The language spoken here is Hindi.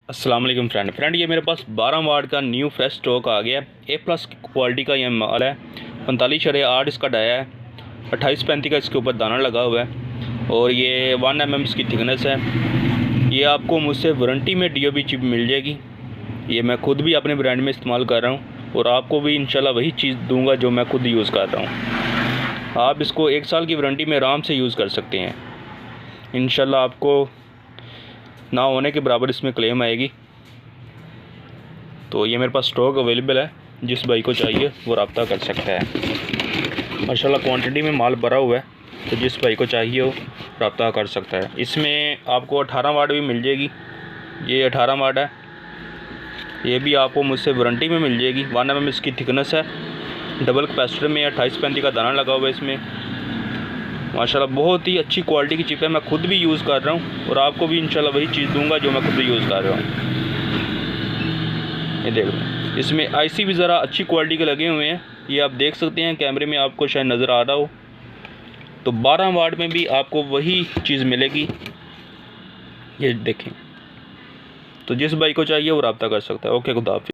अस्सलाम वालेकुम फ्रेंड ये मेरे पास 12 वाट का न्यू फ्रेश स्टॉक आ गया है। A+ क्वालिटी का ये माल है। 45.8 इसका डाया है, 28-35 का इसके ऊपर दाना लगा हुआ है और ये 1 mm इसकी थिकनेस है। ये आपको मुझसे वारंटी में DOB चिप मिल जाएगी। ये मैं खुद भी अपने ब्रांड में इस्तेमाल कर रहा हूँ और आपको भी इंशाल्लाह वही चीज़ दूंगा जो मैं खुद यूज़ कर रहा हूँ। आप इसको 1 साल की वारंटी में आराम से यूज़ कर सकते हैं। इंशाल्लाह आपको ना होने के बराबर इसमें क्लेम आएगी। तो ये मेरे पास स्टॉक अवेलेबल है, जिस भाई को चाहिए वो रब्ता कर सकता है। माशाल्लाह क्वांटिटी में माल भरा हुआ है, तो जिस भाई को चाहिए वो रब्ता कर सकता है। इसमें आपको 18 वाट भी मिल जाएगी। ये 18 वाट है, ये भी आपको मुझसे वारंटी में मिल जाएगी। 1 mm इसकी थिकनेस है, डबल कैपेसिटर में 28-35 का दाना लगा हुआ है इसमें। माशाल्लाह बहुत ही अच्छी क्वालिटी की चिप है, मैं खुद भी यूज़ कर रहा हूँ और आपको भी इंशाल्लाह वही चीज़ दूंगा जो मैं खुद यूज़ कर रहा हूँ। ये देख लो, इसमें IC भी ज़रा अच्छी क्वालिटी के लगे हुए हैं। ये आप देख सकते हैं, कैमरे में आपको शायद नज़र आ रहा हो। तो 12 वाट में भी आपको वही चीज़ मिलेगी, ये देखें। तो जिस भाई को चाहिए वो रब्ता कर सकता है। ओके, खुदा हाफिज़।